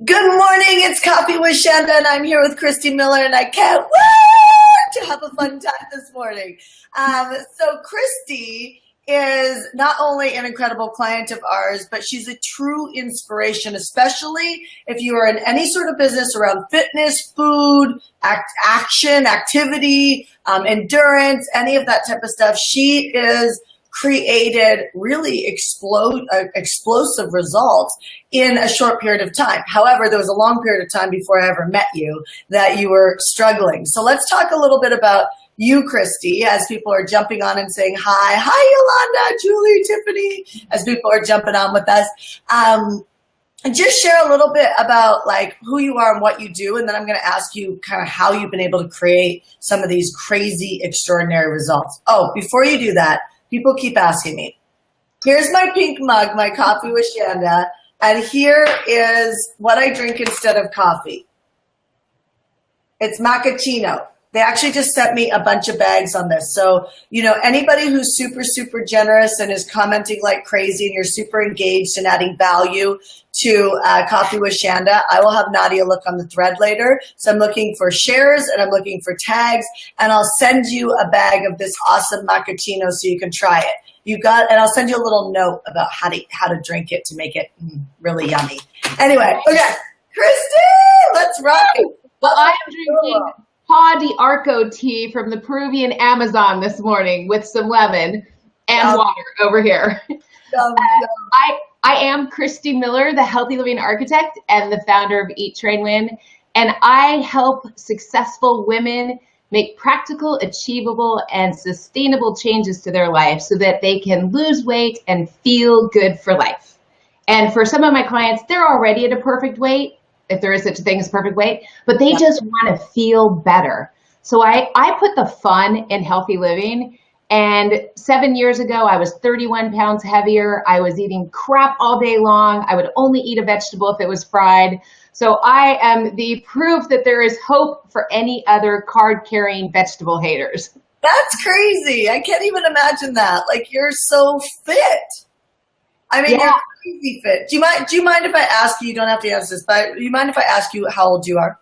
Good morning, it's Coffee with Shanda, and I'm here with Christie Miller, and I can't wait to have a fun time this morning. So Christie is not only an incredible client of ours, but she's a true inspiration, especially if you are in any sort of business around fitness, food, action, activity, endurance, any of that type of stuff. She is created really explosive results in a short period of time. However, there was a long period of time before I ever met you that you were struggling. So let's talk a little bit about you, Christie, as people are jumping on and saying hi. Hi, Yolanda, Julie, Tiffany, as people are jumping on with us. And just share a little bit about like who you are and what you do. And then I'm going to ask you kind of how you've been able to create some of these crazy, extraordinary results. Oh, before you do that, people keep asking me, here's my pink mug, my Coffee with Shanda, and here is what I drink instead of coffee. It's macchiato. They actually just sent me a bunch of bags on this. So, you know, anybody who's super, super generous and is commenting like crazy and you're super engaged and adding value to Coffee with Shanda, I will have Nadia look on the thread later. So I'm looking for shares and I'm looking for tags, and I'll send you a bag of this awesome macchiato so you can try it. And I'll send you a little note about how to drink it to make it really yummy. Anyway, okay, Christie, let's rock it. Well, I am drinking Paw di Arco tea from the Peruvian Amazon this morning with some lemon and water over here. I am Christie Miller, the Healthy Living Architect and the founder of Eat, Train, Win, and I help successful women make practical, achievable, and sustainable changes to their life so that they can lose weight and feel good for life. And for some of my clients, they're already at a perfect weight, if there is such a thing as perfect weight, but they just want to feel better. So I put the fun in healthy living. And 7 years ago, I was 31 pounds heavier. I was eating crap all day long. I would only eat a vegetable if it was fried. So I am the proof that there is hope for any other card-carrying vegetable haters. That's crazy. I can't even imagine that. Like, you're so fit. I mean, you're crazy fit. Do you mind if I ask you? You don't have to answer this, but do you mind if I ask you how old you are?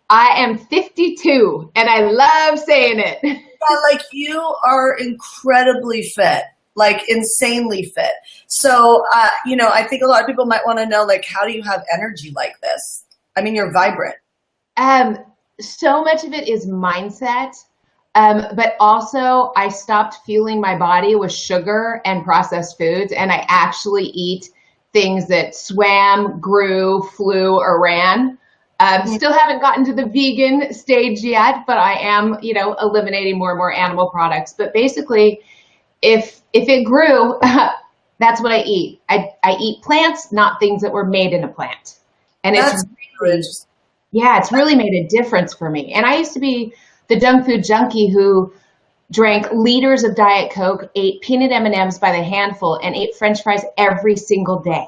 I am 52, and I love saying it. Yeah, like you are incredibly fit, like insanely fit. So, you know, I think a lot of people might want to know, like, how do you have energy like this? I mean, you're vibrant. So much of it is mindset. But also I stopped fueling my body with sugar and processed foods, and I actually eat things that swam, grew, flew, or ran. Still haven't gotten to the vegan stage yet, but I am, you know, eliminating more and more animal products. But basically, if it grew, that's what I eat. I eat plants, not things that were made in a plant. And it's really made a difference for me. And I used to be the junk food junkie who drank liters of Diet Coke, ate peanut M&Ms by the handful, and ate French fries every single day.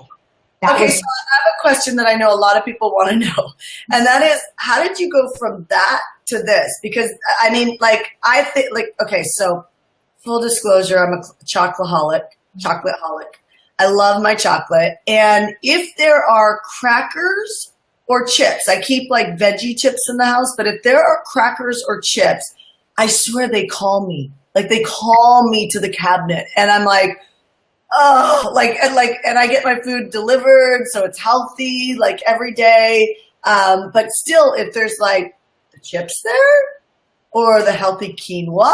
So I have a question that I know a lot of people want to know, and that is, how did you go from that to this? Because, I mean, like, I think, like, okay, so full disclosure, I'm a chocoholic. I love my chocolate, and if there are crackers or chips. I keep like veggie chips in the house, but if there are crackers or chips, I swear they call me. Like they call me to the cabinet, and I'm like, oh, and I get my food delivered, so it's healthy, like every day. But still, if there's like the chips there or the healthy quinoa,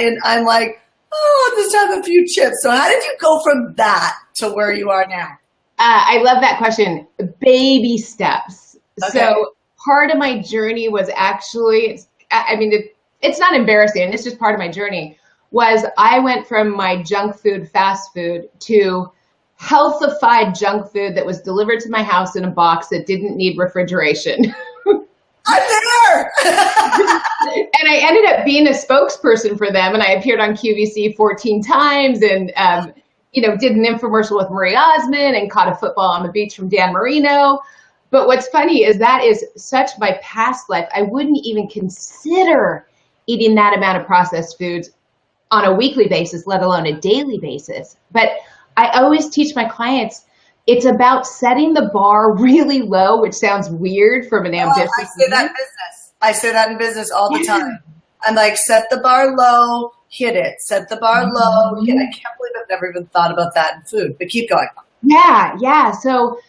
and I'm like, oh, I'll just have a few chips. So how did you go from that to where you are now? I love that question. Baby steps. Okay. So part of my journey was actually, it's not embarrassing. It's just part of my journey was I went from my junk food, fast food to healthified junk food that was delivered to my house in a box that didn't need refrigeration. I'm there. And I ended up being a spokesperson for them. And I appeared on QVC 14 times and, did an infomercial with Marie Osmond and caught a football on the beach from Dan Marino. But what's funny is that is such my past life. I wouldn't even consider eating that amount of processed foods on a weekly basis, let alone a daily basis. But I always teach my clients, it's about setting the bar really low, which sounds weird from an ambitious I say that in business. I say that in business all the time. I'm like, set the bar low, hit it. Set the bar low, hit it. I can't believe I've never even thought about that in food, but keep going. Yeah. So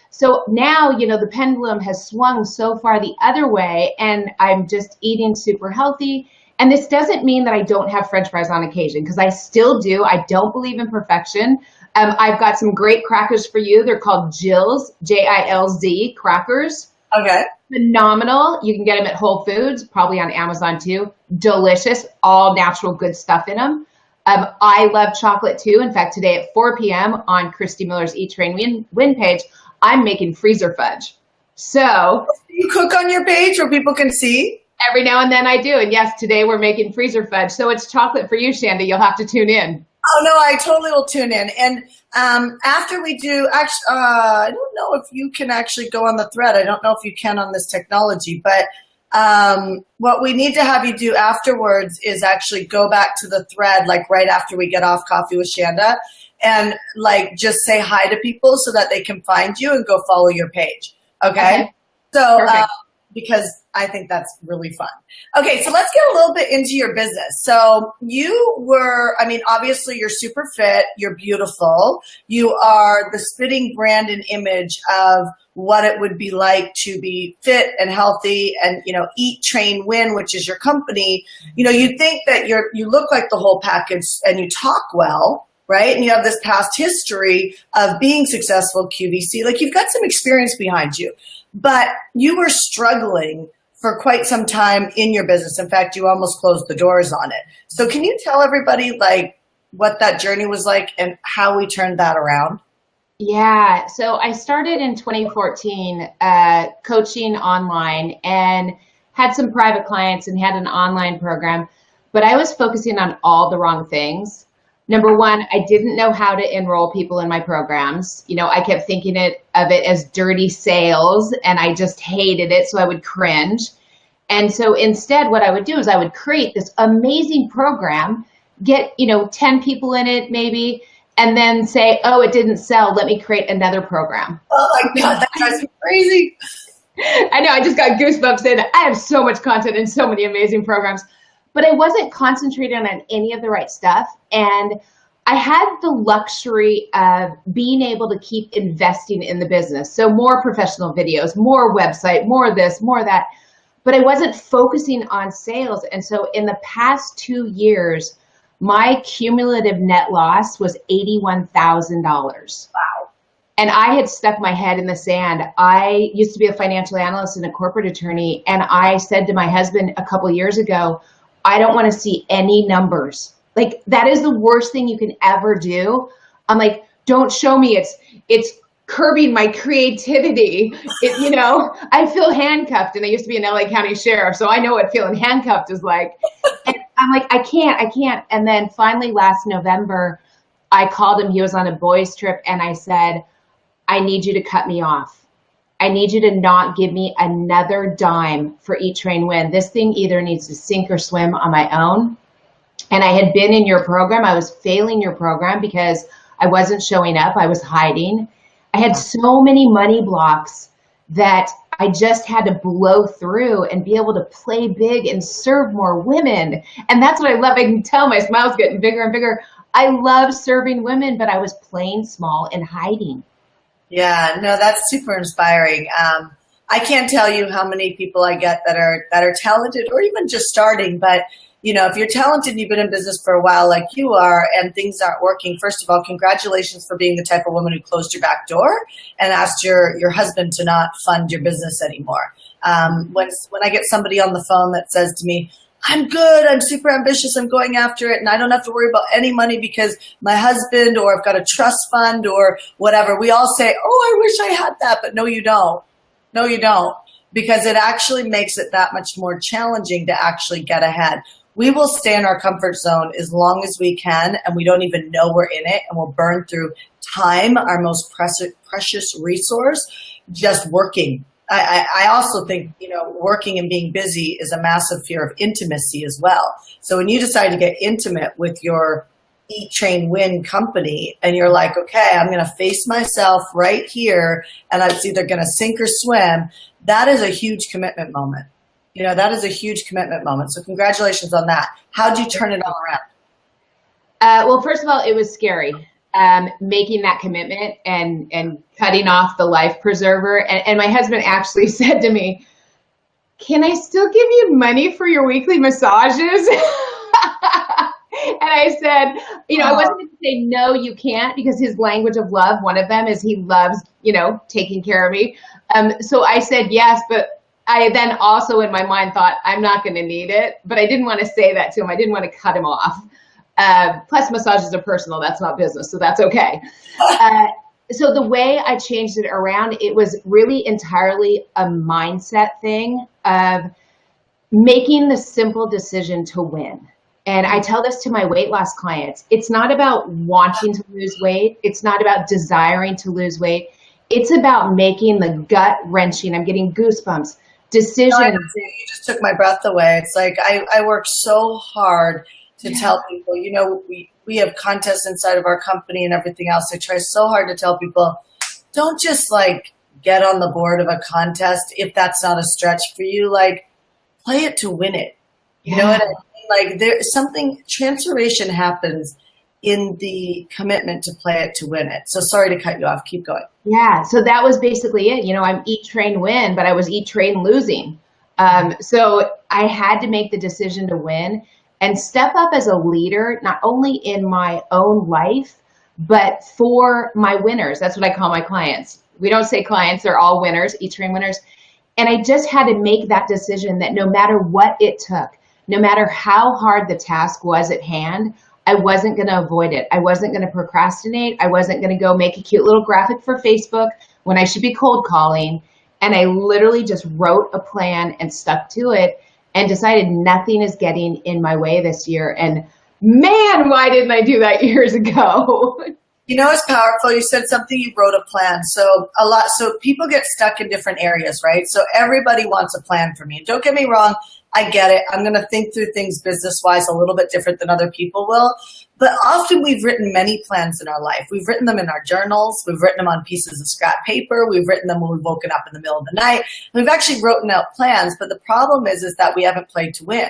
now, the pendulum has swung so far the other way, and I'm just eating super healthy. And this doesn't mean that I don't have French fries on occasion, because I still do. I don't believe in perfection. I've got some great crackers for you. They're called Jill's, Jilz crackers. Okay. Phenomenal. You can get them at Whole Foods, probably on Amazon too. Delicious, all natural good stuff in them. I love chocolate too. In fact, today at 4 p.m. on Christie Miller's Eat, Train, Win page, I'm making freezer fudge. So you cook on your page where people can see? Every now and then I do. And yes, today we're making freezer fudge. So it's chocolate for you, Shanda. You'll have to tune in. Oh, no, I totally will tune in. And after we do, actually, I don't know if you can actually go on the thread. I don't know if you can on this technology. But what we need to have you do afterwards is actually go back to the thread, like right after we get off Coffee with Shanda, and like just say hi to people so that they can find you and go follow your page. Okay? So because I think that's really fun. Okay, so let's get a little bit into your business. So you were, obviously you're super fit, you're beautiful, you are the spitting brand and image of what it would be like to be fit and healthy and, Eat, Train, Win, which is your company. You think that you look like the whole package and you talk well, right? And you have this past history of being successful QVC. Like you've got some experience behind you, but you were struggling for quite some time in your business. In fact, you almost closed the doors on it. So can you tell everybody like what that journey was like and how we turned that around? Yeah. So I started in 2014 coaching online and had some private clients and had an online program, but I was focusing on all the wrong things. Number one, I didn't know how to enroll people in my programs. I kept thinking of it as dirty sales, and I just hated it, so I would cringe. And so instead, what I would do is I would create this amazing program, get 10 people in it maybe, and then say, oh, it didn't sell, let me create another program. Oh my God, that drives me crazy. I know, I just got goosebumps saying that I have so much content and so many amazing programs. But I wasn't concentrating on any of the right stuff. And I had the luxury of being able to keep investing in the business. So more professional videos, more website, more this, more that. But I wasn't focusing on sales. And so in the past 2 years, my cumulative net loss was $81,000. Wow. And I had stuck my head in the sand. I used to be a financial analyst and a corporate attorney. And I said to my husband a couple years ago, I don't want to see any numbers. Like that is the worst thing you can ever do. I'm like, don't show me. It's curbing my creativity. I feel handcuffed, and I used to be an LA County sheriff, so I know what feeling handcuffed is like. And I'm like, I can't. And then finally last November, I called him. He was on a boys trip, and I said, I need you to cut me off. I need you to not give me another dime for Eat, Train, Win. This thing either needs to sink or swim on my own. And I had been in your program. I was failing your program because I wasn't showing up. I was hiding. I had so many money blocks that I just had to blow through and be able to play big and serve more women. And that's what I love. I can tell my smile's getting bigger and bigger. I love serving women, but I was playing small and hiding. Yeah, no, that's super inspiring. I can't tell you how many people I get that are talented or even just starting. But, if you're talented and you've been in business for a while like you are and things aren't working, first of all, congratulations for being the type of woman who closed your back door and asked your husband to not fund your business anymore. When I get somebody on the phone that says to me, I'm good, I'm super ambitious, I'm going after it, and I don't have to worry about any money because my husband or I've got a trust fund or whatever. We all say, oh, I wish I had that, but no, you don't. No, you don't, because it actually makes it that much more challenging to actually get ahead. We will stay in our comfort zone as long as we can, and we don't even know we're in it, and we'll burn through time, our most precious resource, just working. I also think, working and being busy is a massive fear of intimacy as well. So when you decide to get intimate with your Eat, Train, Win company, and you're like, okay, I'm going to face myself right here, and it's either going to sink or swim. That is a huge commitment moment. You know, that is a huge commitment moment. So congratulations on that. How'd you turn it all around? Well, first of all, it was scary, making that commitment and cutting off the life preserver. And my husband actually said to me, "Can I still give you money for your weekly massages?" And I said, you know, I wasn't going to say, no, you can't, because his language of love, one of them is he loves, you know, taking care of me. So I said yes, but I then also in my mind thought, I'm not going to need it. But I didn't want to say that to him. I didn't want to cut him off. Plus, massages are personal. That's not business. So that's okay. So the way I changed it around, it was really entirely a mindset thing of making the simple decision to win. And I tell this to my weight loss clients. It's not about wanting to lose weight. It's not about desiring to lose weight. It's about making the gut-wrenching, I'm getting goosebumps, decision. No, you just took my breath away. It's like I work so hard to tell people, you know, we have contests inside of our company and everything else. I try so hard to tell people, don't just like get on the board of a contest if that's not a stretch for you. Like, play it to win it. You know what I mean? Like, there's something, transformation happens in the commitment to play it to win it. So sorry to cut you off. Keep going. Yeah. So that was basically it. You know, I'm eat, train, win, but I was eat, train, losing. So I had to make the decision to win and step up as a leader, not only in my own life, but for my winners. That's what I call my clients. We don't say clients, they're all winners, eat, train, winners. And I just had to make that decision that no matter what it took, no matter how hard the task was at hand, I wasn't going to avoid it. I wasn't going to procrastinate. I wasn't going to go make a cute little graphic for Facebook when I should be cold calling. And I literally just wrote a plan and stuck to it and decided nothing is getting in my way this year. And man, why didn't I do that years ago? You know, it's powerful. You said something, you wrote a plan. So people get stuck in different areas, right? So everybody wants a plan for me. Don't get me wrong. I get it. I'm going to think through things business-wise a little bit different than other people will. But often we've written many plans in our life. We've written them in our journals. We've written them on pieces of scrap paper. We've written them when we've woken up in the middle of the night. We've actually written out plans. But the problem is that we haven't played to win,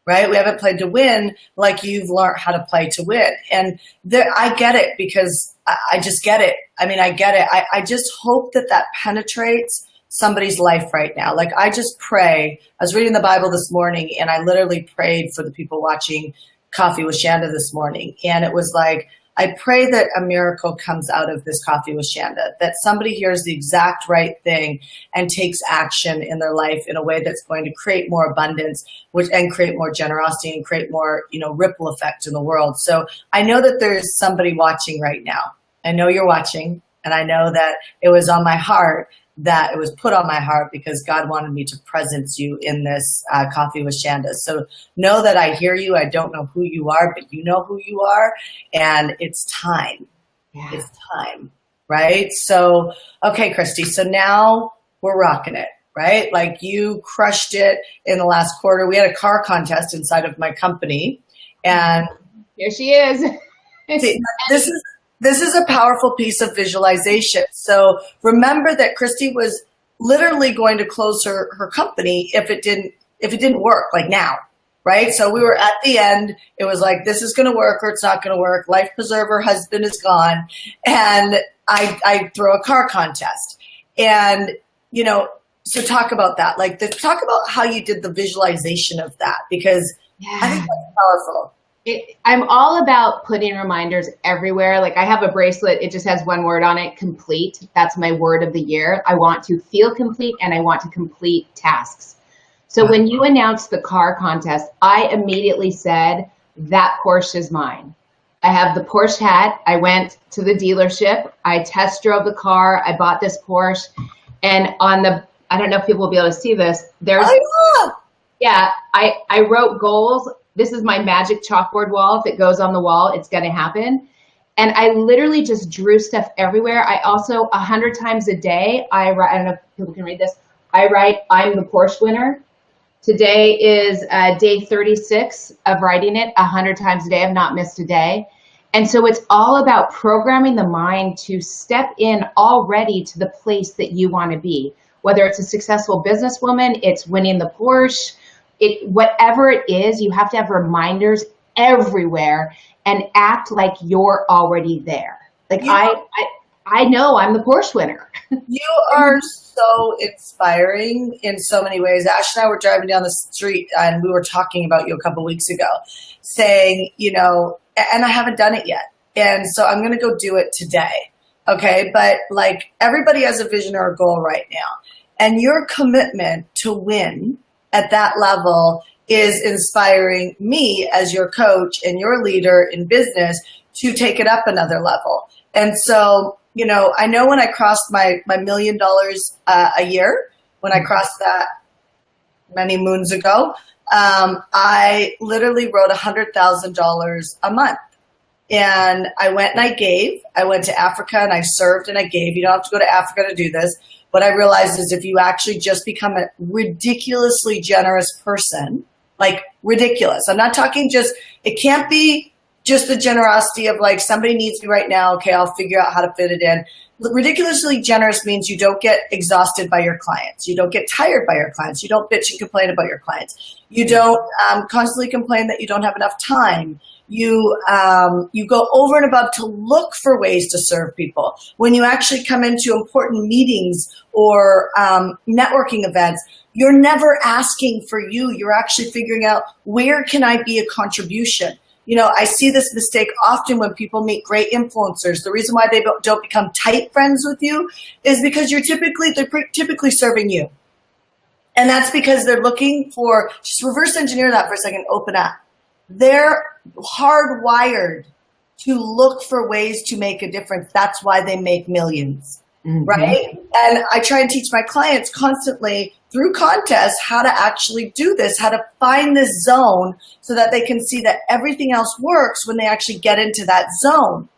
right? We haven't played to win like you've learned how to play to win. And I get it, because I just get it. I mean, I get it. I just hope that penetrates somebody's life right now. Like, I just pray. I was reading the Bible this morning, and I literally prayed for the people watching Coffee with Shanda this morning. And it was like, I pray that a miracle comes out of this Coffee with Shanda, that somebody hears the exact right thing and takes action in their life in a way that's going to create more abundance, and create more generosity and create more, you know, ripple effect in the world. So I know that there's somebody watching right now. I know you're watching, and I know that it was on my heart, that it was put on my heart because God wanted me to presence you in this Coffee with Shanda. So know that I hear you. I don't know who you are, but you know who you are. And it's time. Yeah. It's time, right? So, okay, Christy. So now we're rocking it, right? Like, you crushed it in the last quarter. We had a car contest inside of my company. And here she is. See, this is a powerful piece of visualization. So remember that Christy was literally going to close her company if it didn't work, like now, right? So we were at the end. It was like, this is going to work or it's not going to work. Life preserver, husband is gone. And I throw a car contest. And, you know, so talk about that. Like, talk about how you did the visualization of that, because I think that's powerful. I'm all about putting reminders everywhere. Like, I have a bracelet. It just has one word on it, complete. That's my word of the year. I want to feel complete, and I want to complete tasks. So when you announced the car contest, I immediately said, that Porsche is mine. I have the Porsche hat. I went to the dealership. I test drove the car. I bought this Porsche. And on the, I don't know if people will be able to see this. There's, I wrote goals. This is my magic chalkboard wall. If it goes on the wall, it's going to happen. And I literally just drew stuff everywhere. I also, 100 times a day, I write, I don't know if people can read this. I write, I'm the Porsche winner. Today is day 36 of writing it 100 times a day. I've not missed a day. And so it's all about programming the mind to step in already to the place that you want to be. Whether it's a successful businesswoman, it's winning the Porsche, whatever it is, you have to have reminders everywhere and act like you're already there. Like I know I'm the Porsche winner. You are so inspiring in so many ways. Ash and I were driving down the street and we were talking about you a couple of weeks ago, saying, and I haven't done it yet. And so I'm going to go do it today. Okay. But like everybody has a vision or a goal right now. And your commitment to win at that level is inspiring me as your coach and your leader in business to take it up another level. And so, I know when I crossed my $1 million a year, when I crossed that many moons ago, I literally wrote $100,000 a month. And I went and I gave. I went to Africa and I served and I gave. You don't have to go to Africa to do this. What I realized is if you actually just become a ridiculously generous person, like ridiculous. I'm not talking it can't be just the generosity of like somebody needs me right now. Okay, I'll figure out how to fit it in. Ridiculously generous means you don't get exhausted by your clients. You don't get tired by your clients. You don't bitch and complain about your clients. You don't constantly complain that you don't have enough time. You go over and above to look for ways to serve people. When you actually come into important meetings or networking events, you're never asking for you. You're actually figuring out where can I be a contribution. I see this mistake often when people meet great influencers. The reason why they don't become tight friends with you is because they're typically serving you. And that's because they're looking for, just reverse engineer that for a second, open up. They're hardwired to look for ways to make a difference. That's why they make millions, right? And I try and teach my clients constantly through contests how to actually do this, how to find this zone so that they can see that everything else works when they actually get into that zone,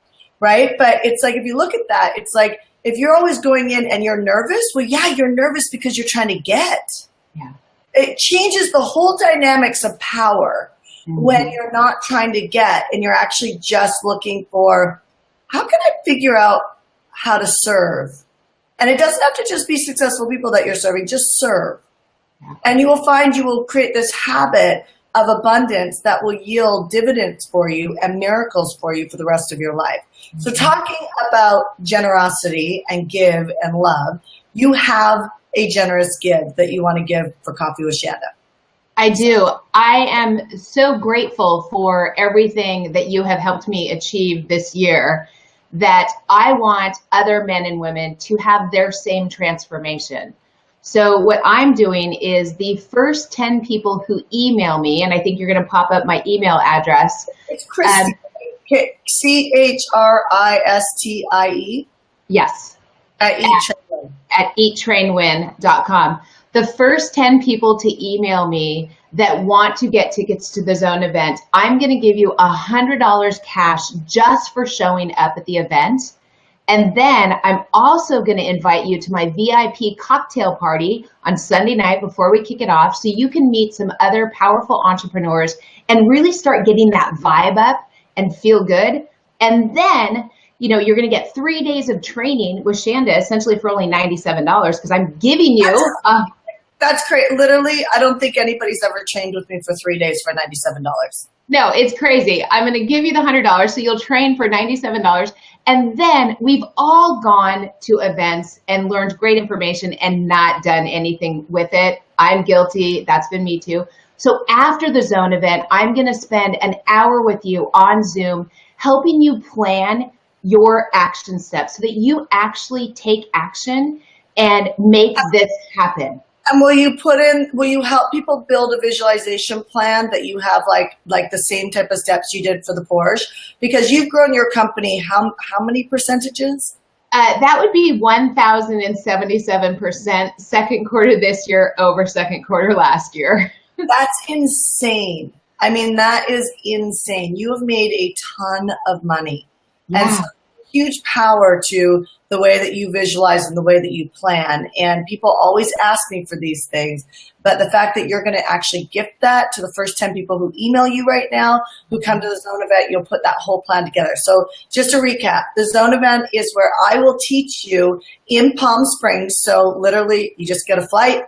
right? But it's like, if you look at that, it's like, if you're always going in and you're nervous, well, yeah, you're nervous because you're trying to get. Yeah. It changes the whole dynamics of power when you're not trying to get and you're actually just looking for, how can I figure out how to serve? And it doesn't have to just be successful people that you're serving, just serve. Yeah. And you will find you will create this habit of abundance that will yield dividends for you and miracles for you for the rest of your life. So talking about generosity and give and love, you have a generous give that you want to give for Coffee with Shanda. I do. I am so grateful for everything that you have helped me achieve this year, that I want other men and women to have their same transformation. So what I'm doing is the first 10 people who email me, and I think you're going to pop up my email address. It's Christie, Christie. Yes. At eattrainwin.com. The first 10 people to email me that want to get tickets to the Zone event, I'm going to give you $100 cash just for showing up at the event. And then I'm also going to invite you to my VIP cocktail party on Sunday night before we kick it off, so you can meet some other powerful entrepreneurs and really start getting that vibe up and feel good. And then, you're going to get 3 days of training with Shanda, essentially for only $97, because I'm giving you That's great. Literally, I don't think anybody's ever trained with me for 3 days for $97. No, it's crazy. I'm going to give you the $100, so you'll train for $97. And then we've all gone to events and learned great information and not done anything with it. I'm guilty. That's been me too. So after the Zone event, I'm going to spend an hour with you on Zoom, helping you plan your action steps so that you actually take action and make this happen. And will you help people build a visualization plan that you have like the same type of steps you did for the Porsche? Because you've grown your company, how many percentages? That would be 1,077% second quarter this year over second quarter last year. That's insane. I mean, that is insane. You have made a ton of money. Yeah. And so huge power to the way that you visualize and the way that you plan. And people always ask me for these things. But the fact that you're going to actually gift that to the first 10 people who email you right now, who come to the Zone event, you'll put that whole plan together. So just to recap, the Zone event is where I will teach you in Palm Springs. So literally, you just get a flight,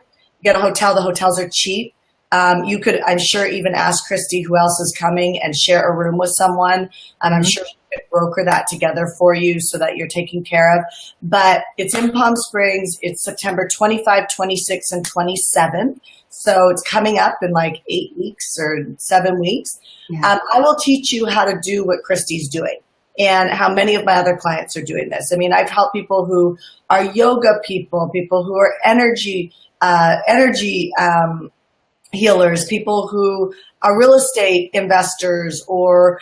get a hotel. The hotels are cheap. You could, I'm sure, even ask Christy who else is coming and share a room with someone. And I'm sure she could broker that together for you so that you're taken care of. But it's in Palm Springs. It's September 25, 26, and 27. So it's coming up in like 8 weeks or 7 weeks. Yeah. I will teach you how to do what Christy's doing and how many of my other clients are doing this. I mean, I've helped people who are yoga people who are energy healers, people who are real estate investors or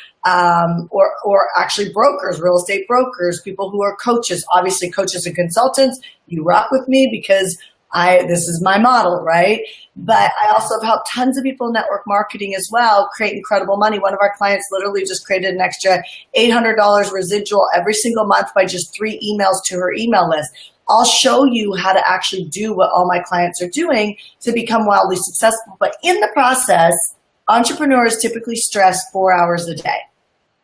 actually brokers, real estate brokers, people who are coaches, obviously coaches and consultants. You rock with me because this is my model, right? But I also have helped tons of people in network marketing as well create incredible money. One of our clients literally just created an extra $800 residual every single month by just 3 emails to her email list. I'll show you how to actually do what all my clients are doing to become wildly successful. But in the process, entrepreneurs typically stress 4 hours a day.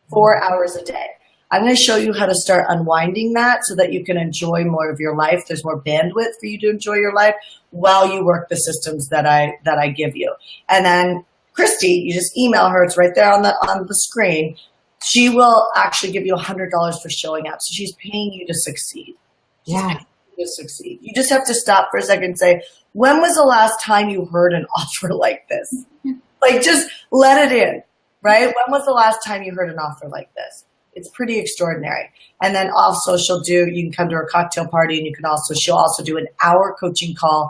4 hours a day. I'm going to show you how to start unwinding that so that you can enjoy more of your life. There's more bandwidth for you to enjoy your life while you work the systems that I give you. And then Christy, you just email her. It's right there on the screen. She will actually give you $100 for showing up. So she's paying you to succeed. Yeah. To succeed. You just have to stop for a second and say, when was the last time you heard an offer like this? Like, just let it in, right? When was the last time you heard an offer like this? It's pretty extraordinary. And then also you can come to her cocktail party and she'll also do an hour coaching call.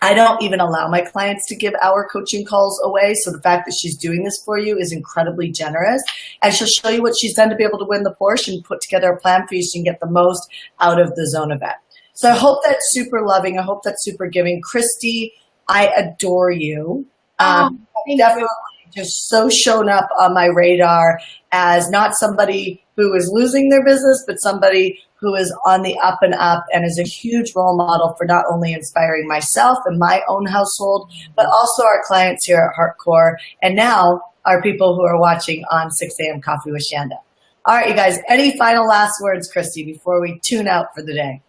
I don't even allow my clients to give hour coaching calls away. So the fact that she's doing this for you is incredibly generous. And she'll show you what she's done to be able to win the Porsche and put together a plan for you so you can get the most out of the Zone event. So I hope that's super loving. I hope that's super giving. Christy, I adore you. Definitely just so shown up on my radar as not somebody who is losing their business, but somebody who is on the up and up and is a huge role model for not only inspiring myself and my own household, but also our clients here at Heartcore, and now our people who are watching on 6 a.m. Coffee with Shanda. All right, you guys, any final last words, Christy, before we tune out for the day?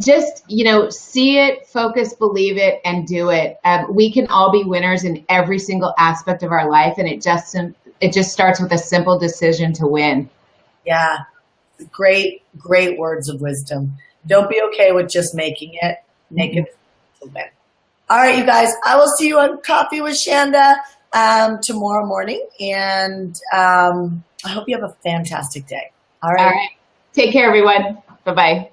Just, see it, focus, believe it, and do it. We can all be winners in every single aspect of our life, and it just starts with a simple decision to win. Yeah. Great, great words of wisdom. Don't be okay with just making it. Make it to win. All right, you guys, I will see you on Coffee with Shanda tomorrow morning. And I hope you have a fantastic day. All right. Take care, everyone. Bye-bye.